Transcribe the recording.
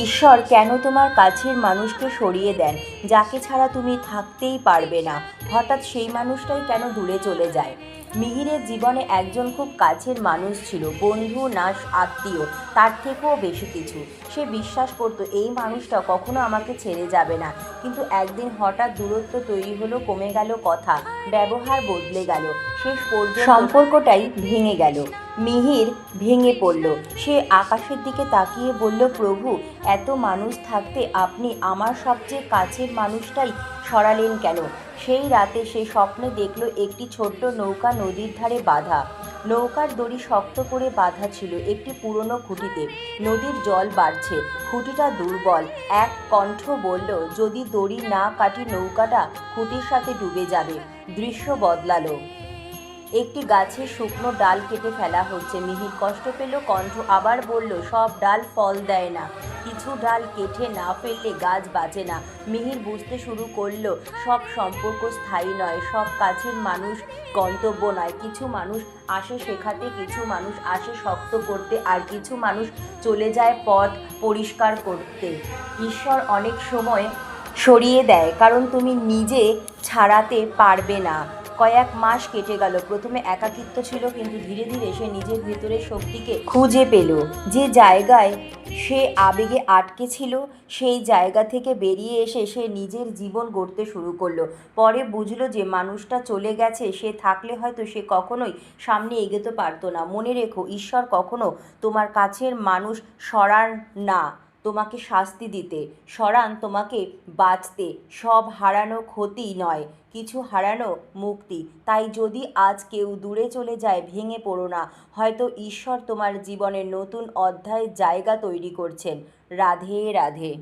ঈশ্বর কেন তোমার কাছের মানুষকে সরিয়ে দেন, যাকে ছাড়া তুমি থাকতেই পারবে না? হঠাৎ সেই মানুষটাই কেন দূরে চলে যায়? মিহিরের জীবনে একজন খুব কাছের মানুষ ছিল, বন্ধু না আত্মীয়, তার থেকেও বেশি কিছু। সে বিশ্বাস করতো এই মানুষটা কখনো আমাকে ছেড়ে যাবে না। কিন্তু একদিন হঠাৎ দূরত্ব তৈরি হলো, কমে গেল কথা, ব্যবহার বদলে গেল, শেষ পর্যন্ত সম্পর্কটাই ভেঙে গেল। মিহির ভেঙে পড়ল। সে আকাশের দিকে তাকিয়ে বলল, প্রভু, এত মানুষ থাকতে আপনি আমার সবচেয়ে কাছের মানুষটাই সরালেন কেন? সেই রাতে সে স্বপ্নে দেখল একটি ছোট্ট নৌকা নদীর ধারে বাঁধা। নৌকার দড়ি শক্ত করে বাঁধা ছিল একটি পুরনো খুঁটিতে। নদীর জল বাড়ছে, খুঁটিটা দুর্বল। এক কণ্ঠ বলল, যদি দড়ি না কাটি নৌকাটা খুঁটির সাথে ডুবে যাবে। দৃশ্য বদলালো। একটি গাছের শুকনো ডাল কেটে ফেলা হচ্ছে। মিহির কষ্ট পেল। কণ্ঠ আবার বলল, সব ডাল ফল দেয় না, কিছু ডাল কেটে না ফেললে গাছ বাঁচে না। মিহির বুঝতে শুরু করলো, সব সম্পর্ক স্থায়ী নয়, সব কাছের মানুষ গন্তব্য নয়। কিছু মানুষ আসে শেখাতে, কিছু মানুষ আসে শক্ত করতে, আর কিছু মানুষ চলে যায় পথ পরিষ্কার করতে। ঈশ্বর অনেক সময় সরিয়ে দেয় কারণ তুমি নিজে ছাড়াতে পারবে না। কয়েক মাস কেটে গেল। প্রথমে একাকিত্ব ছিল, কিন্তু ধীরে ধীরে সে নিজের ভিতরের শক্তিকে খুঁজে পেল। যে জায়গায় সে আবেগে আটকে ছিল, সেই জায়গা থেকে বেরিয়ে এসে সে নিজের জীবন গড়তে শুরু করলো। পরে বুঝলো যে মানুষটা চলে গেছে, সে থাকলে হয়তো সে কখনোই সামনে এগোতে পারতো না। মনে রেখো, ঈশ্বর কখনো তোমার কাছের মানুষ সরান না তোমাকে শাস্তি দিতে, সরান তোমাকে বাঁচতে। সব হারানো ক্ষতি নয়, কিছু হারানো মুক্তি। তাই যদি আজ কেউ দূরে চলে যায়, ভেঙে পড়ো না। হয়তো ঈশ্বর তোমার জীবনের নতুন অধ্যায়ের জায়গা তৈরি করছেন। রাধে রাধে।